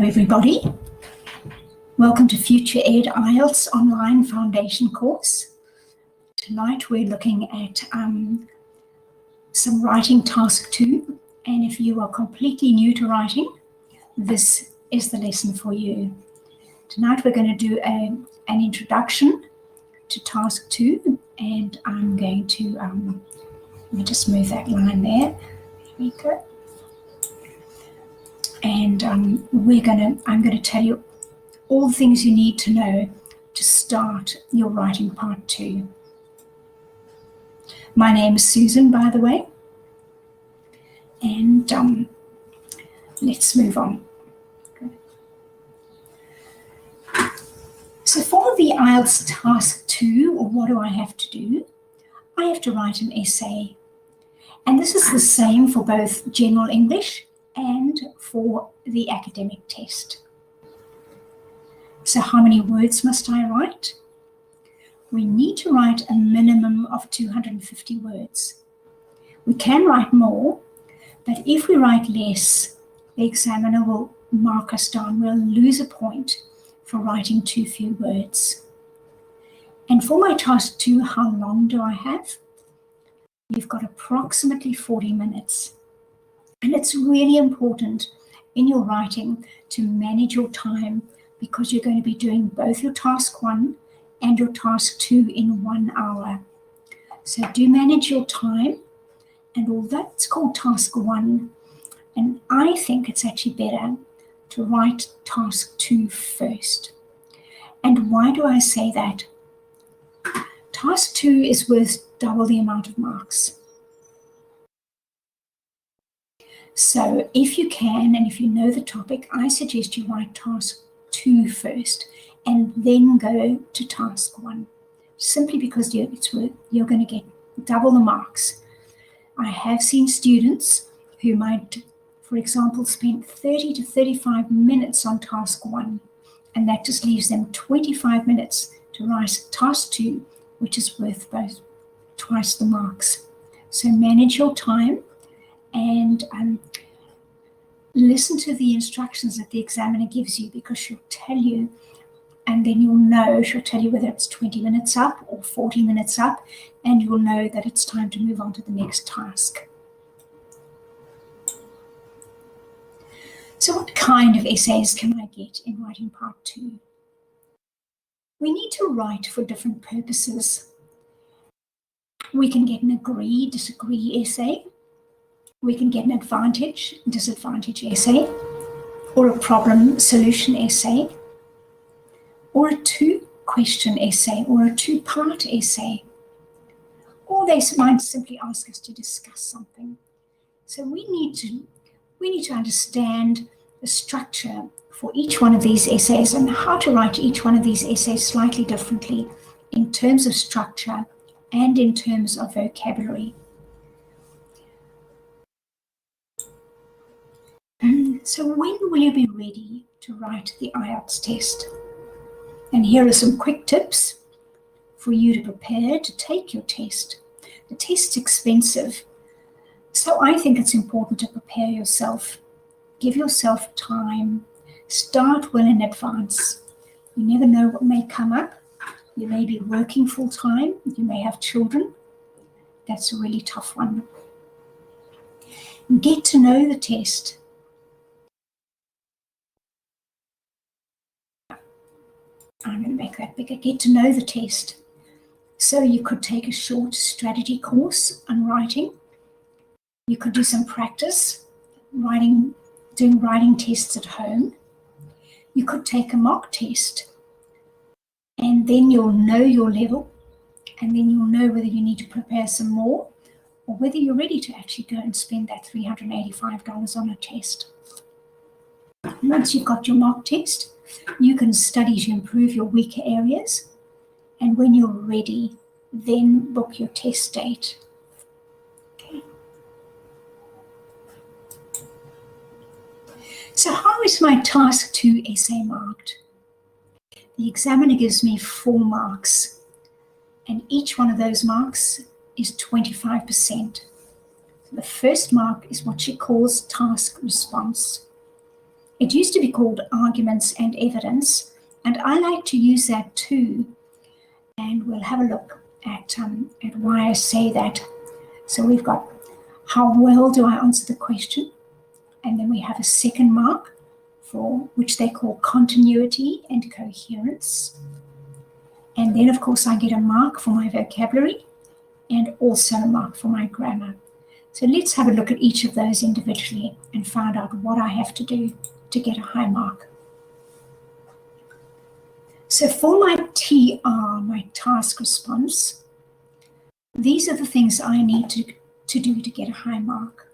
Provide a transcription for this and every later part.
everybody. Welcome to Future Ed IELTS online foundation course. Tonight we're looking at some writing task 2, and if you are completely new to writing, this is the lesson for you. Tonight we're going to do an introduction to task 2, and I'm going to, let me just move that line there. There we go. And I'm going to tell you all the things you need to know to start your writing part 2. My name is Susan, by the way, and let's move on. So for the IELTS task 2, what do I have to do? I have to write an essay, and this is the same for both general English and for the academic test. So how many words must I write? We need to write a minimum of 250 words. We can write more, but if we write less, the examiner will mark us down. We'll lose a point for writing too few words. And for my task 2, how long do I have? You've got approximately 40 minutes. And it's really important in your writing to manage your time, because you're going to be doing both your task 1 and your task 2 in 1 hour. So do manage your time, and although it's called task 1, and I think it's actually better to write task 2 first. And why do I say that? Task 2 is worth double the amount of marks. So if you can, and if you know the topic, I suggest you write task 2 first and then go to task 1, simply because you're going to get double the marks. I have seen students who might, for example, spend 30 to 35 minutes on task 1, and that just leaves them 25 minutes to write task 2, which is worth both twice the marks. So manage your time and listen to the instructions that the examiner gives you, because she'll tell you, and then you'll know, she'll tell you whether it's 20 minutes up or 40 minutes up, and you'll know that it's time to move on to the next task. So what kind of essays can I get in writing part 2? We need to write for different purposes. We can get an agree, disagree essay. We can get an advantage, disadvantage essay, or a problem solution essay, or a 2-question essay, or a 2-part essay. Or they might simply ask us to discuss something. So we need to understand the structure for each one of these essays and how to write each one of these essays slightly differently in terms of structure and in terms of vocabulary. So when will you be ready to write the IELTS test? And here are some quick tips for you to prepare to take your test. The test's expensive, so I think it's important to prepare yourself. Give yourself time. Start well in advance. You never know what may come up. You may be working full time. You may have children. That's a really tough one. Get to know the test. I'm going to make that bigger. Get to know the test. So you could take a short strategy course on writing. You could do some practice doing writing tests at home. You could take a mock test, and then you'll know your level, and then you'll know whether you need to prepare some more or whether you're ready to actually go and spend that $385 on a test. And once you've got your mock test, you can study to improve your weaker areas, and when you're ready, then book your test date. Okay. So how is my task 2 essay marked? The examiner gives me 4 marks, and each one of those marks is 25%. So the first mark is what she calls task response. It used to be called arguments and evidence, and I like to use that too. And we'll have a look at why I say that. So we've got how well do I answer the question, and then we have a second mark for which they call continuity and coherence. And then, of course, I get a mark for my vocabulary and also a mark for my grammar. So let's have a look at each of those individually and find out what I have to do to get a high mark. So for my TR, my task response, these are the things I need to do to get a high mark.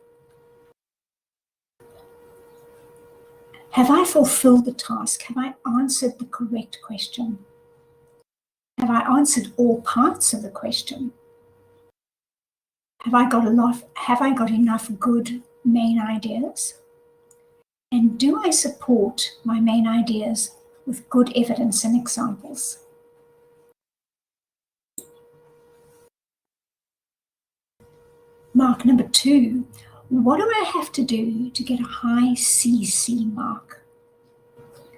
Have I fulfilled the task? Have I answered the correct question? Have I answered all parts of the question? Have I got enough good main ideas? And do I support my main ideas with good evidence and examples? Mark number 2, what do I have to do to get a high CC mark?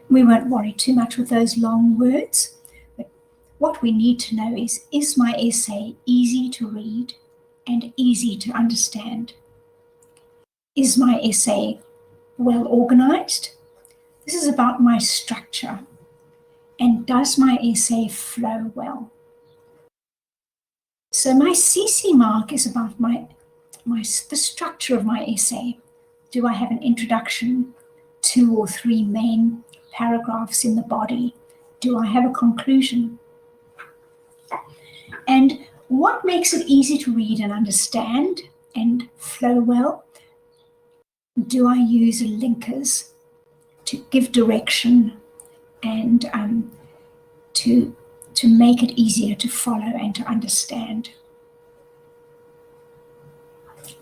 We won't worry too much with those long words, but what we need to know is my essay easy to read and easy to understand? Is my essay well organized? This is about my structure. And does my essay flow well? So my CC mark is about the structure of my essay. Do I have an introduction, 2 or 3 main paragraphs in the body? Do I have a conclusion? And what makes it easy to read and understand and flow well? Do I use linkers to give direction and to make it easier to follow and to understand?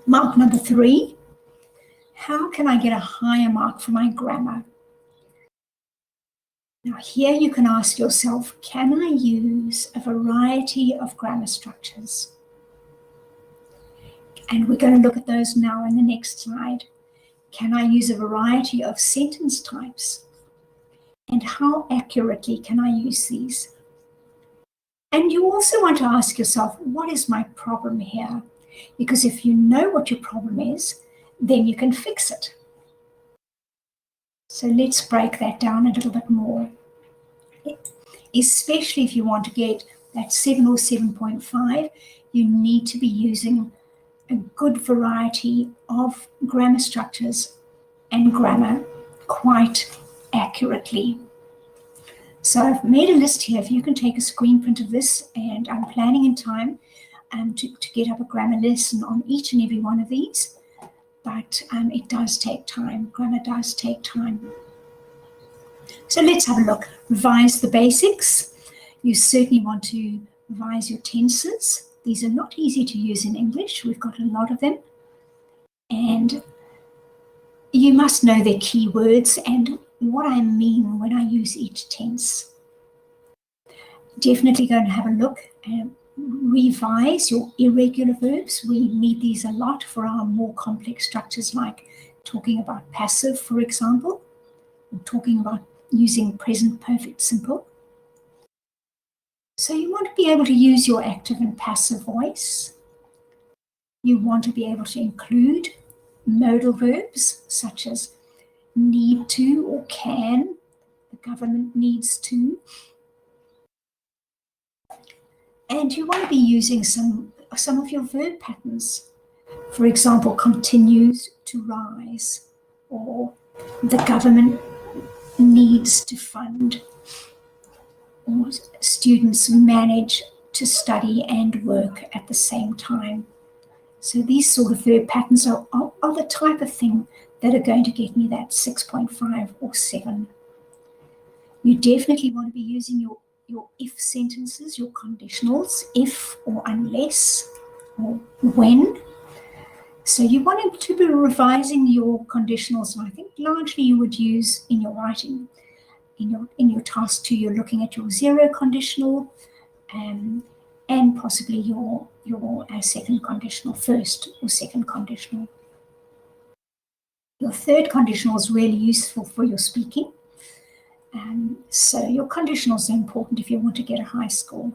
Mark number 3, how can I get a higher mark for my grammar? Now here you can ask yourself, can I use a variety of grammar structures? And we're going to look at those now in the next slide. Can I use a variety of sentence types? And how accurately can I use these? And you also want to ask yourself, what is my problem here? Because if you know what your problem is, then you can fix it. So let's break that down a little bit more. Especially if you want to get that 7 or 7.5, you need to be using a good variety of grammar structures and grammar quite accurately. So I've made a list here. If you can take a screen print of this, and I'm planning in time to get up a grammar lesson on each and every one of these, but it does take time. Grammar does take time. So let's have a look. Revise the basics. You certainly want to revise your tenses. These are not easy to use in English. We've got a lot of them. And you must know their keywords and what I mean when I use each tense. Definitely going to have a look and revise your irregular verbs. We need these a lot for our more complex structures, like talking about passive, for example, or talking about using present perfect simple. So you want to be able to use your active and passive voice. You want to be able to include modal verbs such as need to or can. The government needs to. And you want to be using some of your verb patterns. For example, continues to rise, or the government needs to fund, or students manage to study and work at the same time. So these sort of verb patterns are the type of thing that are going to get me that 6.5 or 7. You definitely want to be using your if sentences, your conditionals, if or unless or when. So you want to be revising your conditionals. I think largely you would use in your writing. In your task 2, you're looking at your 0 conditional and possibly your second conditional, first or second conditional. Your third conditional is really useful for your speaking. So your conditionals are important if you want to get a high score.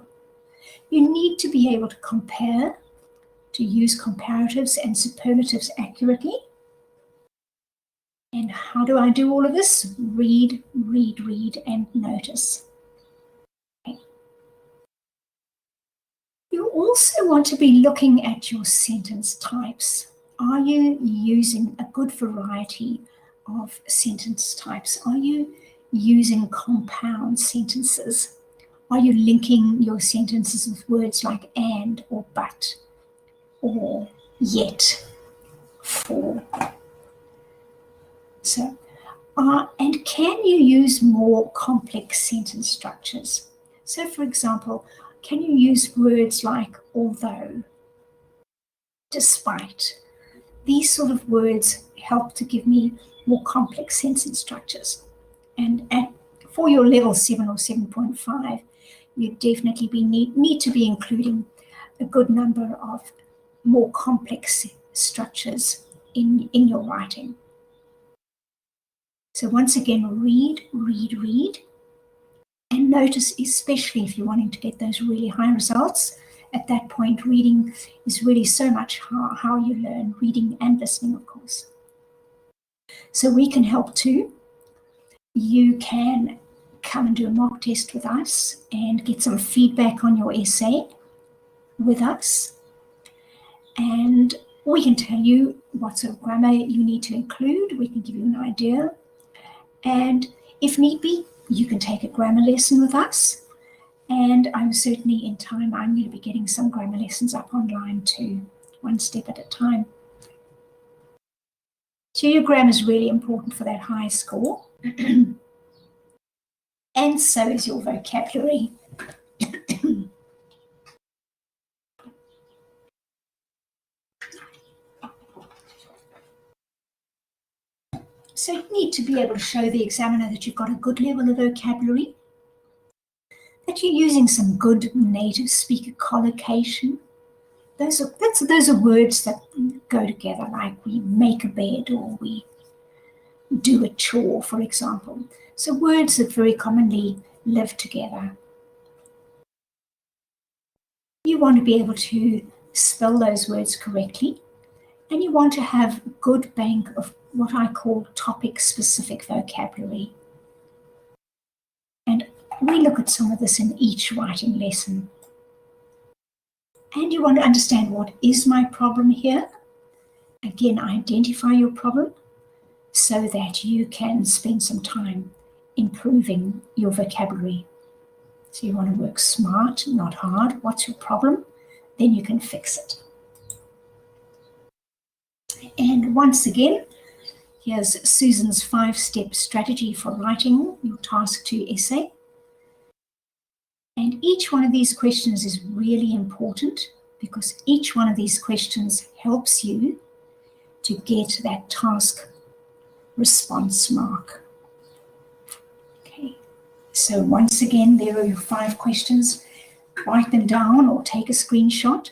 You need to be able to compare, to use comparatives and superlatives accurately. And how do I do all of this? Read, read, read, and notice. Okay. You also want to be looking at your sentence types. Are you using a good variety of sentence types? Are you using compound sentences? Are you linking your sentences with words like and or but or yet, for? So, and can you use more complex sentence structures? So, for example, can you use words like although, despite? These sort of words help to give me more complex sentence structures. And for your level 7 or 7.5, you definitely need to be including a good number of more complex structures in your writing. So once again, read, read, read, and notice, especially if you're wanting to get those really high results. At that point, reading is really so much how you learn, reading and listening, of course. So we can help too. You can come and do a mock test with us and get some feedback on your essay with us. And we can tell you what sort of grammar you need to include. We can give you an idea. And if need be, you can take a grammar lesson with us. And I'm certainly in time, I'm going to be getting some grammar lessons up online too, one step at a time. So your grammar is really important for that high score. And so is your vocabulary. So you need to be able to show the examiner that you've got a good level of vocabulary, that you're using some good native speaker collocation. Those are words that go together, like we make a bed or we do a chore, for example. So words that very commonly live together. You want to be able to spell those words correctly, and you want to have a good bank of what I call topic-specific vocabulary. And we look at some of this in each writing lesson. And you want to understand, what is my problem here? Again, identify your problem so that you can spend some time improving your vocabulary. So you want to work smart, not hard. What's your problem? Then you can fix it. And once again, here's Susan's 5-step strategy for writing your Task 2 essay. And each one of these questions is really important because each one of these questions helps you to get that task response mark. Okay, so once again, there are your 5 questions. Write them down or take a screenshot.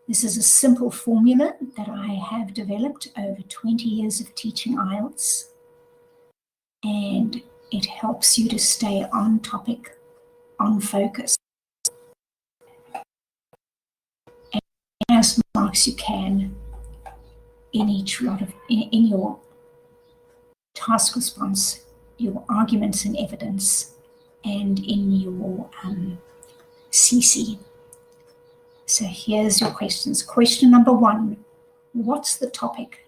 This is a simple formula that I have developed over 20 years of teaching IELTS, and it helps you to stay on topic, on focus, and as marks you can in each lot of in your task response, your arguments and evidence, and in your CC. So here's your questions. Question number 1, what's the topic?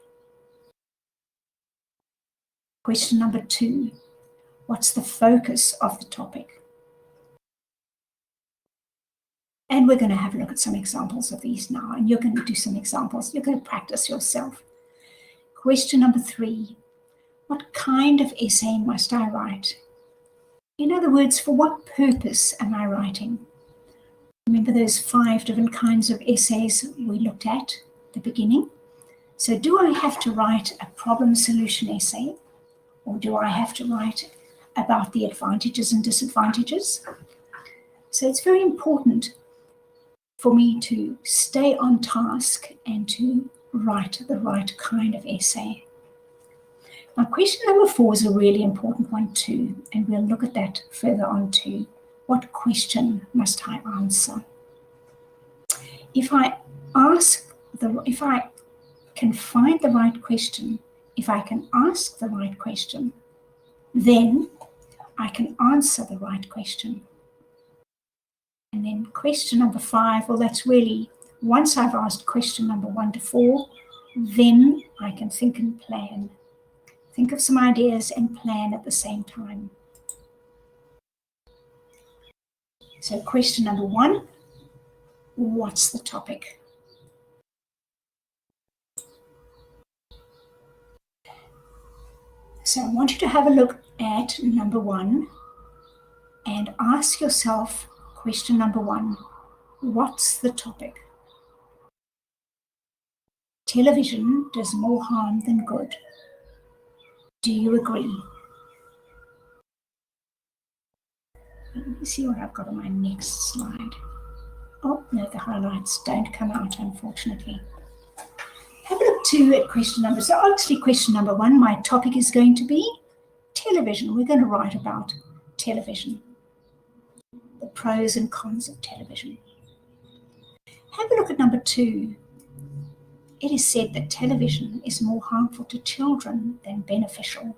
Question number 2, what's the focus of the topic? And we're going to have a look at some examples of these now, and you're going to do some examples. You're going to practice yourself. Question number 3, what kind of essay must I write? In other words, for what purpose am I writing? Remember those 5 different kinds of essays we looked at the beginning? So do I have to write a problem solution essay, or do I have to write about the advantages and disadvantages? So it's very important for me to stay on task and to write the right kind of essay. Now, question number 4 is a really important one too, and we'll look at that further on too. What question must I answer? If I can find the right question, if I can ask the right question, then I can answer the right question. And then question number 5, well, that's really, once I've asked question number 1 to 4, then I can think and plan. Think of some ideas and plan at the same time. So question number 1, what's the topic? So I want you to have a look at number 1 and ask yourself question number 1, what's the topic? Television does more harm than good. Do you agree? Let me see what I've got on my next slide. Oh, no, the highlights don't come out, unfortunately. Have a look too at question number. So obviously question number 1, my topic is going to be television. We're going to write about television, the pros and cons of television. Have a look at number 2. It is said that television is more harmful to children than beneficial.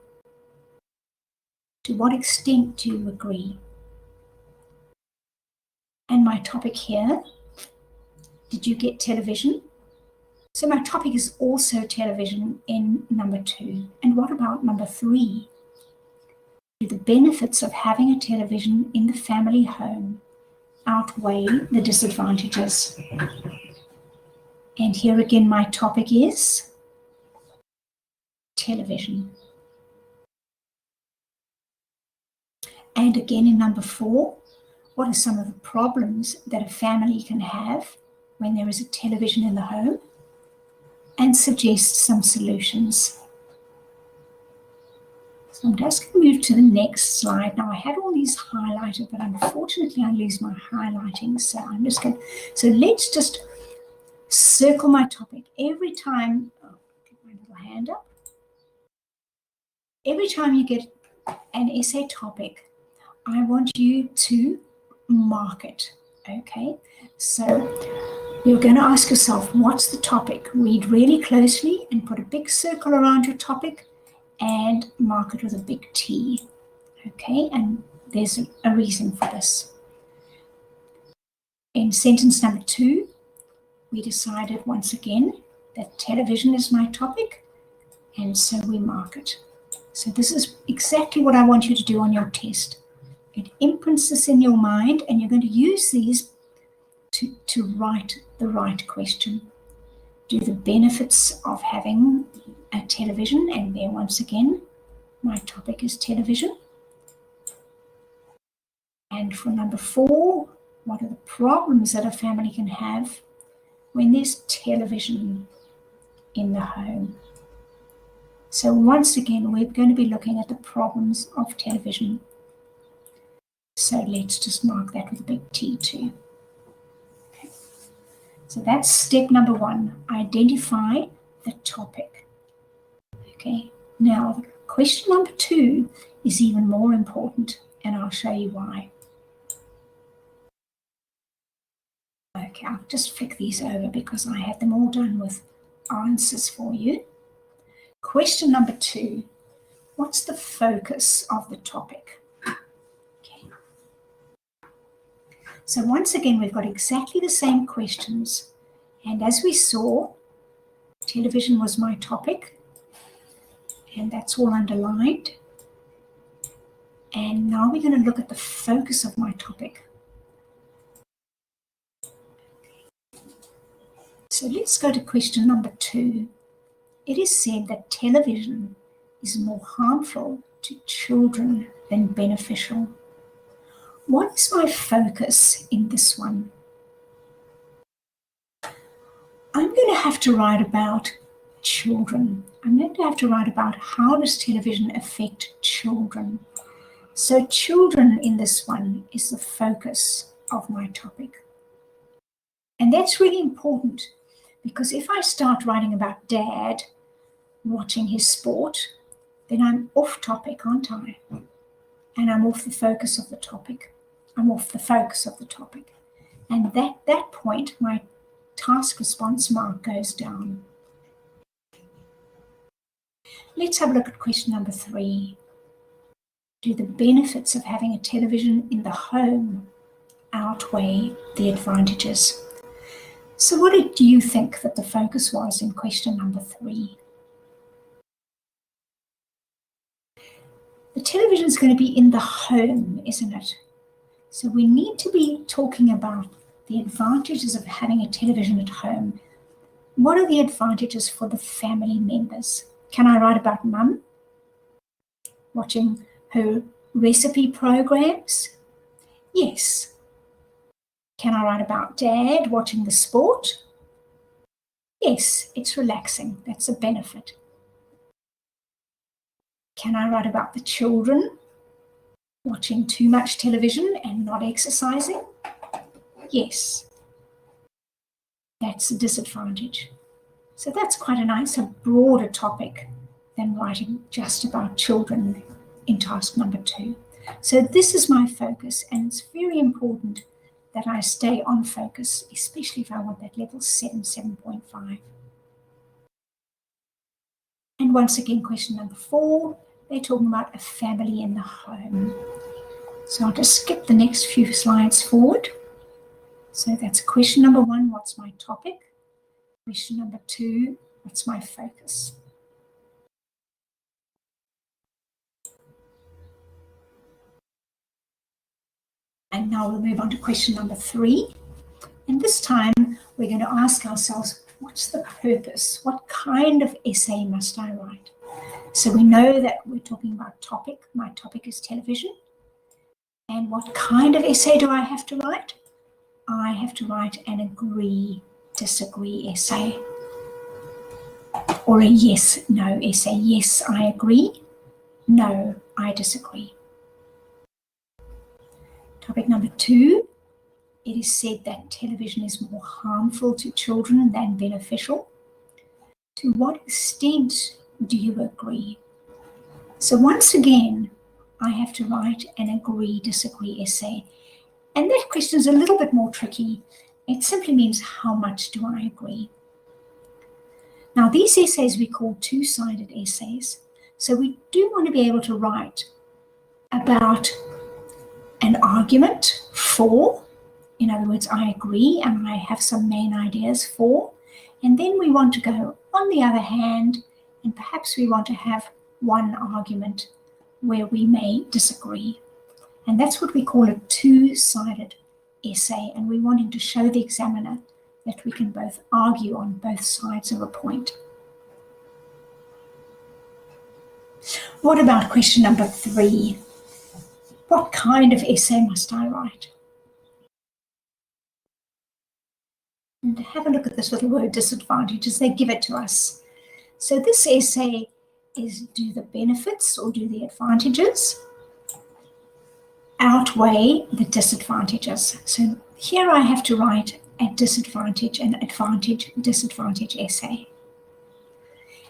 To what extent do you agree? And my topic here, did you get television? So my topic is also television in number 2. And what about number 3? Do the benefits of having a television in the family home outweigh the disadvantages? And here again, my topic is television. And again in number 4, what are some of the problems that a family can have when there is a television in the home? And suggest some solutions. So I'm just going to move to the next slide. Now I had all these highlighted, but unfortunately I lose my highlighting. So I'm just going to, so let's just circle my topic. Every time, get my little hand up. Every time you get an essay topic, I want you to mark it, okay? So you're going to ask yourself, what's the topic? Read really closely and put a big circle around your topic and mark it with a big T, okay? And there's a reason for this. In sentence number 2, we decided once again that television is my topic, and so we mark it. So this is exactly what I want you to do on your test. It imprints this in your mind, and you're going to use these to write the right question. Do the benefits of having a television, and there once again, my topic is television. And for number 4, what are the problems that a family can have when there's television in the home? So once again, we're going to be looking at the problems of television. So let's just mark that with a big T too. Okay. So that's step number 1, identify the topic. Okay, now question number 2 is even more important, and I'll show you why. Okay, I'll just flick these over because I had them all done with answers for you. Question number 2, what's the focus of the topic? Okay. So once again, we've got exactly the same questions. And as we saw, television was my topic, and that's all underlined. And now we're going to look at the focus of my topic. So let's go to question number 2. It is said that television is more harmful to children than beneficial. What is my focus in this one? I'm going to have to write about children. I'm going to have to write about how does television affect children. So children in this one is the focus of my topic. And that's really important, because if I start writing about dad watching his sport, then I'm off topic, aren't I? And I'm off the focus of the topic. I'm off the focus of the topic. And at that point, my task response mark goes down. Let's have a look at question number 3. Do the benefits of having a television in the home outweigh the advantages? So what do you think that the focus was in question number 3? The television is going to be in the home, isn't it? So we need to be talking about the advantages of having a television at home. What are the advantages for the family members? Can I write about mum watching her recipe programs? Yes. Can I write about dad watching the sport? Yes, it's relaxing. That's a benefit. Can I write about the children watching too much television and not exercising? Yes. That's a disadvantage. So that's quite a nice, a broader topic than writing just about children in task number 2. So this is my focus, and it's very important that I stay on focus, especially if I want that level 7, 7.5. And once again, question number 4, they're talking about a family in the home. So I'll just skip the next few slides forward. So that's question number 1, what's my topic? Question number 2, what's my focus? And now we'll move on to question number 3. And this time we're going to ask ourselves, what's the purpose? What kind of essay must I write? So we know that we're talking about topic. My topic is television. And what kind of essay do I have to write? I have to write an agree, disagree essay. Or a yes, no essay. Yes, I agree. No, I disagree. Topic number 2, it is said that television is more harmful to children than beneficial. To what extent do you agree? So once again, I have to write an agree, disagree essay. And that question is a little bit more tricky. It simply means how much do I agree? Now these essays we call two-sided essays. So we do want to be able to write about an argument for, in other words, I agree and I have some main ideas for, and then we want to go on the other hand, and perhaps we want to have one argument where we may disagree. And that's what we call a two-sided essay, and we wanting to show the examiner that we can both argue on both sides of a point. What about question number 3? What kind of essay must I write? And have a look at this little word disadvantages. They give it to us. So this essay is, do the benefits or do the advantages outweigh the disadvantages? So here I have to write a disadvantage and advantage, disadvantage essay.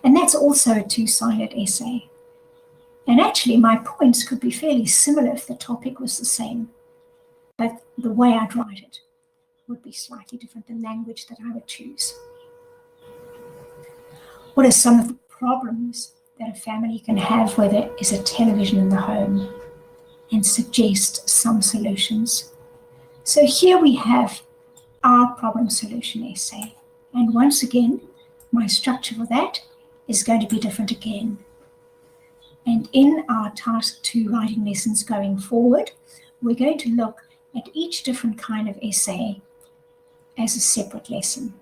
And that's also a two-sided essay. And actually my points could be fairly similar if the topic was the same, but the way I'd write it would be slightly different, the language that I would choose. What are some of the problems that a family can have where there is a television in the home, and suggest some solutions? So here we have our problem solution essay. And once again, my structure for that is going to be different again. And in our task 2 writing lessons going forward, we're going to look at each different kind of essay as a separate lesson.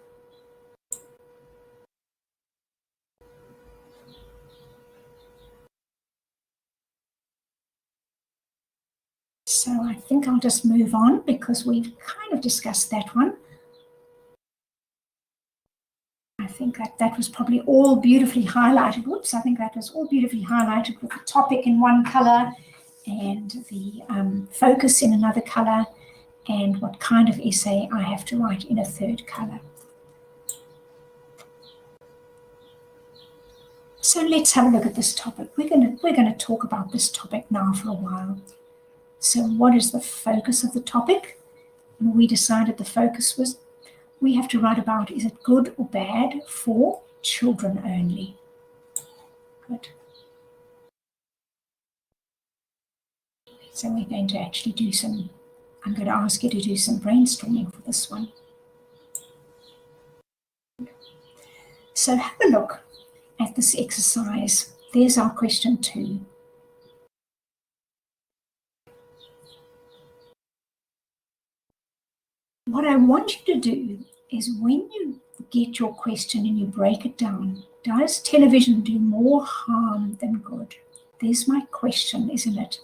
So I think I'll just move on because we've kind of discussed that one. I think that was probably all beautifully highlighted. Whoops, I think that was all beautifully highlighted with the topic in one color and the focus in another color, and what kind of essay I have to write in a third color. So let's have a look at this topic. We're going to talk about this topic now for a while. So what is the focus of the topic? And we decided the focus was we have to write about, is it good or bad for children only? Good. So we're going to actually do some, I'm going to ask you to do some brainstorming for this one. So have a look at this exercise. There's our question 2. What I want you to do is when you get your question and you break it down, does television do more harm than good? There's my question, isn't it?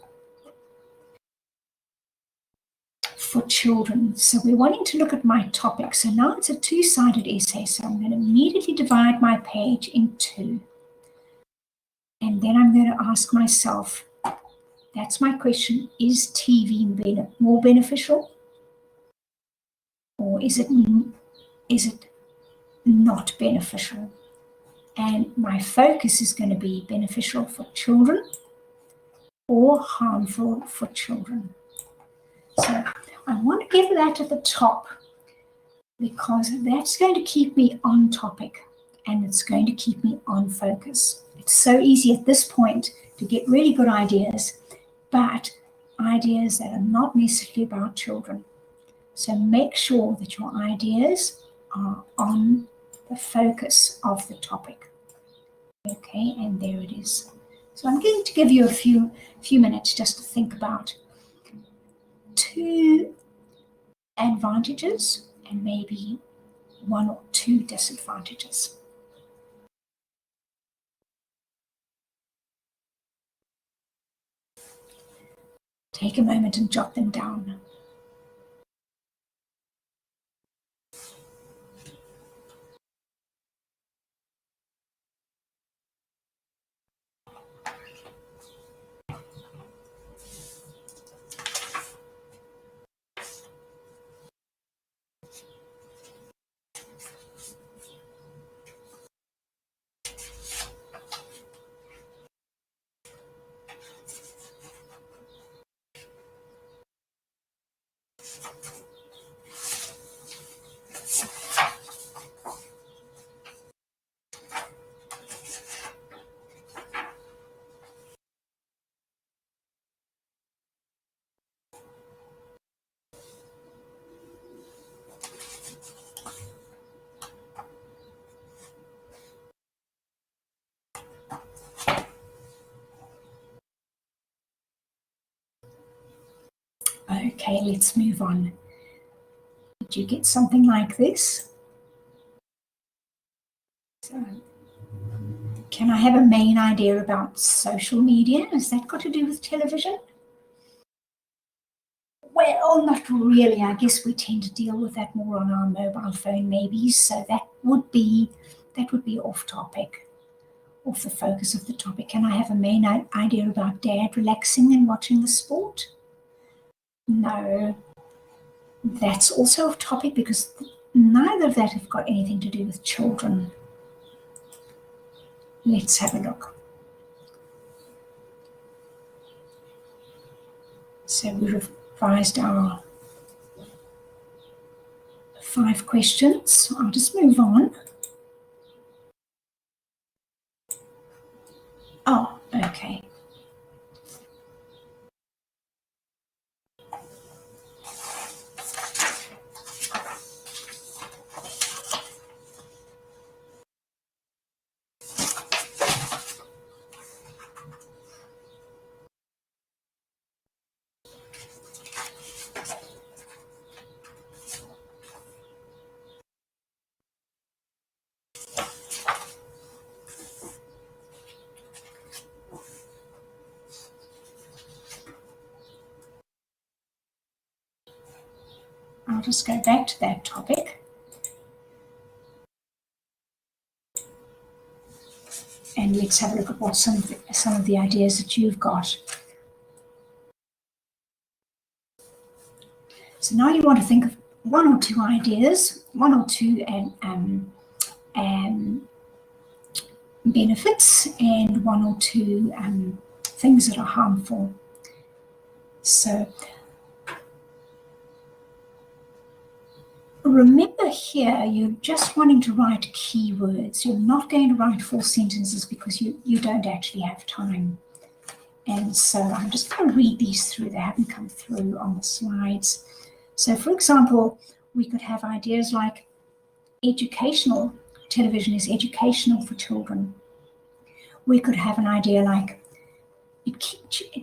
For children. So we're wanting to look at my topic. So now it's a two-sided essay. So I'm going to immediately divide my page in 2. And then I'm going to ask myself, that's my question, is TV more beneficial? Or is it not beneficial? And my focus is going to be beneficial for children or harmful for children. So I want to give that at the top because that's going to keep me on topic and it's going to keep me on focus. It's so easy at this point to get really good ideas, but ideas that are not necessarily about children. So make sure that your ideas are on the focus of the topic. Okay, and there it is. So I'm going to give you a few minutes just to think about 2 advantages and maybe 1 or 2 disadvantages. Take a moment and jot them down. Okay, let's move on. Did you get something like this? So, can I have a main idea about social media? Has that got to do with television? Well, not really. I guess we tend to deal with that more on our mobile phone maybe, so that would be off topic, off the focus of the topic. Can I have a main idea about Dad relaxing and watching the sport? No. That's also off topic because neither of that have got anything to do with children. Let's have a look. So we revised our 5 questions. I'll just move on. Oh, okay. I'll just go back to that topic. And let's have a look at what some of the ideas that you've got. So now you want to think of 1 or 2 ideas, 1 or 2 benefits and 1 or 2 things that are harmful. So remember here, you're just wanting to write keywords. You're not going to write full sentences because you don't actually have time. And so I'm just going to read these through. They haven't come through on the slides. So for example, we could have ideas like educational. Television is educational for children. We could have an idea like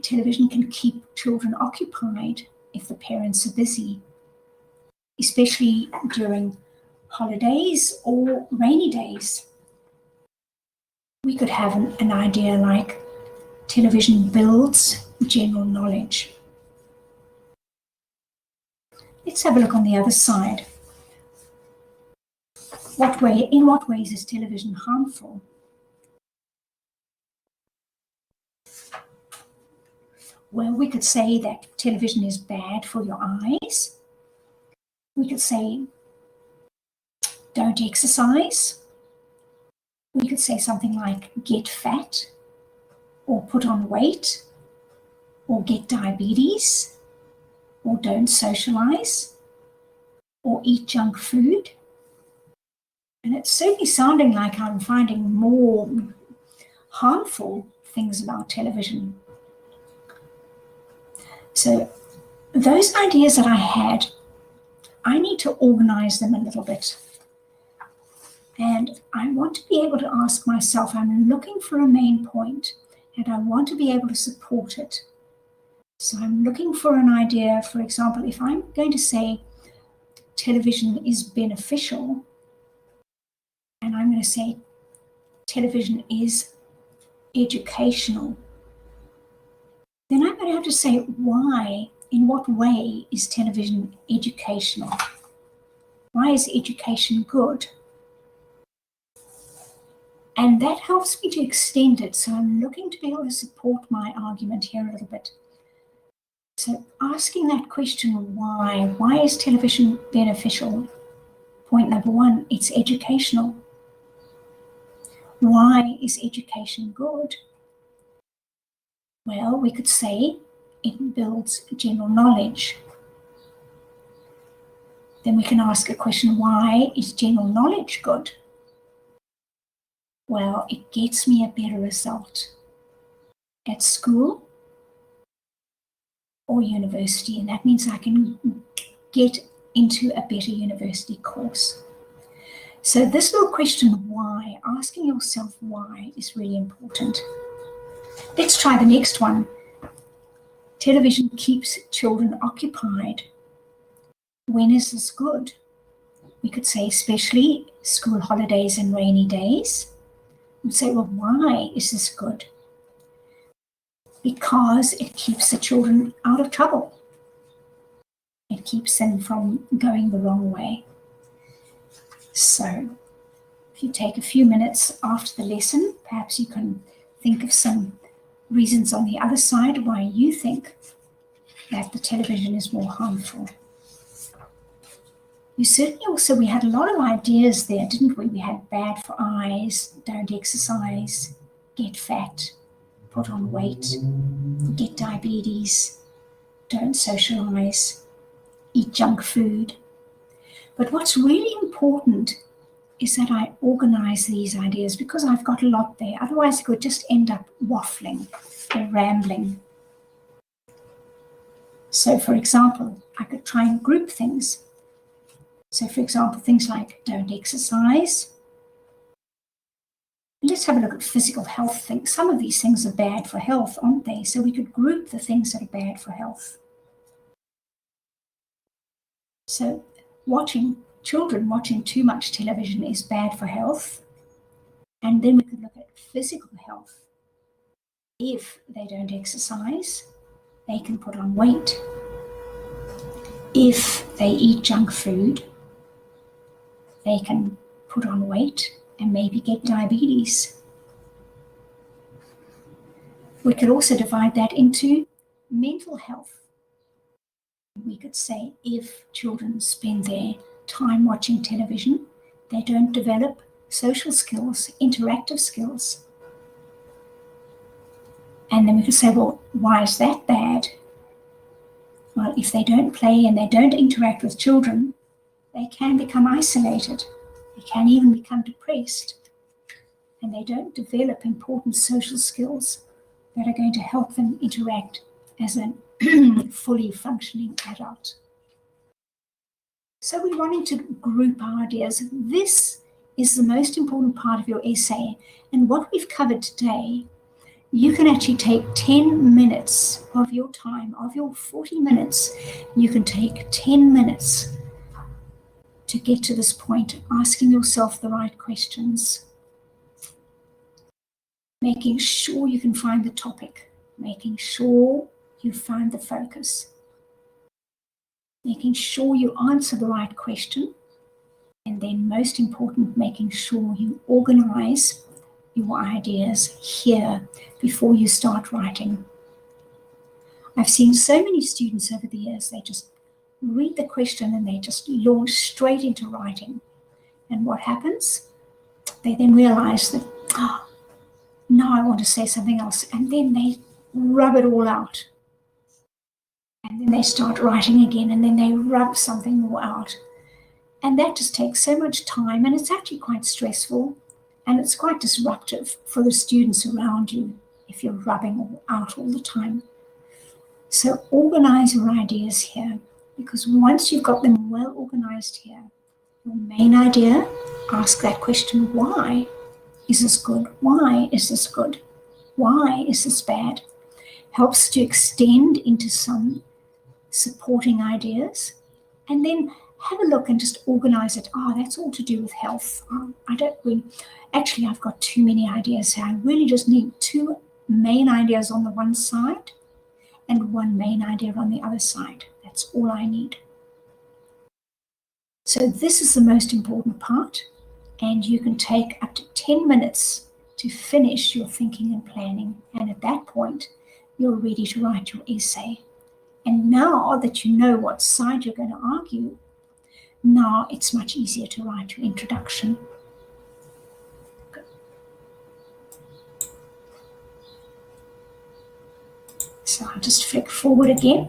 television can keep children occupied if the parents are busy, especially during holidays or rainy days. We could have an idea like television builds general knowledge. Let's have a look on the other side. In what ways is television harmful? Well, we could say that television is bad for your eyes. We could say, don't exercise. We could say something like, get fat, or put on weight, or get diabetes, or don't socialize, or eat junk food. And it's certainly sounding like I'm finding more harmful things about television. So those ideas that I had, I need to organize them a little bit. And I want to be able to ask myself, I'm looking for a main point, and I want to be able to support it. So I'm looking for an idea. For example, if I'm going to say television is beneficial, and I'm going to say television is educational, then I'm going to have to say why, in what way is television educational? Why is education good? And that helps me to extend it. So I'm looking to be able to support my argument here a little bit. So asking that question, why is television beneficial? Point number 1, it's educational. Why is education good? Well, we could say it builds general knowledge. Then we can ask a question, why is general knowledge good? Well, it gets me a better result at school or university, and that means I can get into a better university course. So this little question, why, asking yourself why, is really important. Let's try the next one. Television keeps children occupied. When is this good? We could say especially school holidays and rainy days. We'd say, well, why is this good? Because it keeps the children out of trouble. It keeps them from going the wrong way. So if you take a few minutes after the lesson, perhaps you can think of some reasons on the other side why you think that the television is more harmful. You certainly also, we had a lot of ideas there, didn't we? We had bad for eyes, don't exercise, get fat, put on weight, get diabetes, don't socialize, eat junk food. But what's really important is that I organize these ideas because I've got a lot there. Otherwise, it could just end up waffling or rambling. So, for example, I could try and group things. So, for example, things like don't exercise. Let's have a look at physical health things. Some of these things are bad for health, aren't they? So we could group the things that are bad for health. So children watching too much television is bad for health. And then we could look at physical health. If they don't exercise, they can put on weight. If they eat junk food, they can put on weight and maybe get diabetes. We could also divide that into mental health. We could say if children spend their time watching television, they don't develop social skills, interactive skills. And then we could say, well, why is that bad? Well, if they don't play and they don't interact with children, they can become isolated. They can even become depressed. And they don't develop important social skills that are going to help them interact as a fully functioning adult. So we're wanting to group our ideas. This is the most important part of your essay. And what we've covered today, you can actually take 10 minutes of your time, of your 40 minutes, you can take 10 minutes to get to this point, asking yourself the right questions, making sure you can find the topic, making sure you find the focus, making sure you answer the right question, and then most important, making sure you organize your ideas here before you start writing. I've seen so many students over the years, they just read the question and they just launch straight into writing. And what happens? They then realize that, oh, now I want to say something else. And then they rub it all out. And then they start writing again, and then they rub something more out. And that just takes so much time, and it's actually quite stressful, and it's quite disruptive for the students around you if you're rubbing out all the time. So organize your ideas here, because once you've got them well organized here, your main idea, ask that question, why is this good? Why is this good? Why is this bad? Helps to extend into some supporting ideas, and then have a look and just organize it. Oh, that's all to do with health. I've got too many ideas here. I really just need two main ideas on the one side and one main idea on the other side. That's all I need. So this is the most important part, and you can take up to 10 minutes to finish your thinking and planning. And at that point, you're ready to write your essay. And now that you know what side you're going to argue, now it's much easier to write your introduction. Good. So I'll just flick forward again.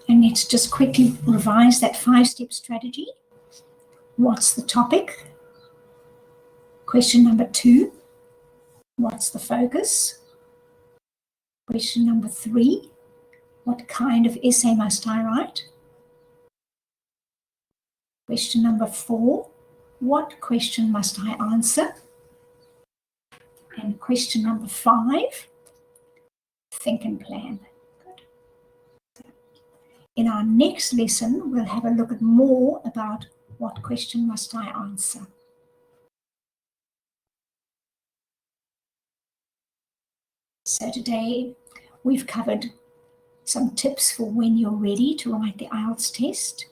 And let's just quickly revise that 5-step strategy. What's the topic? Question number 2, what's the focus? Question number 3, what kind of essay must I write? Question number 4, what question must I answer? And question number 5, think and plan. Good. In our next lesson, we'll have a look at more about what question must I answer. So today we've covered some tips for when you're ready to write the IELTS test.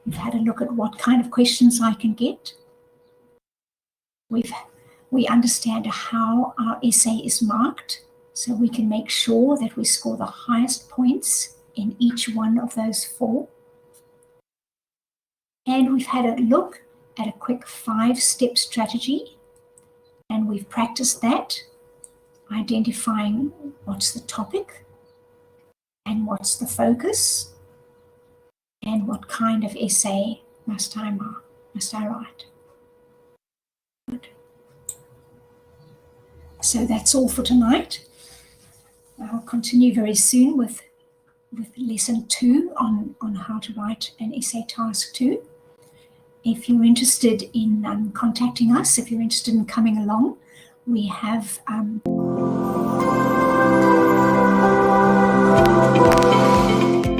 We've had a look at what kind of questions I can get. We understand how our essay is marked, so we can make sure that we score the highest points in each one of those 4. And we've had a look at a quick 5-step strategy, and we've practiced that, identifying what's the topic and what's the focus and what kind of essay must I write. Good. So that's all for tonight. I'll continue very soon with lesson 2 on how to write an essay task 2. If you're interested in contacting us, if you're interested in coming along, we have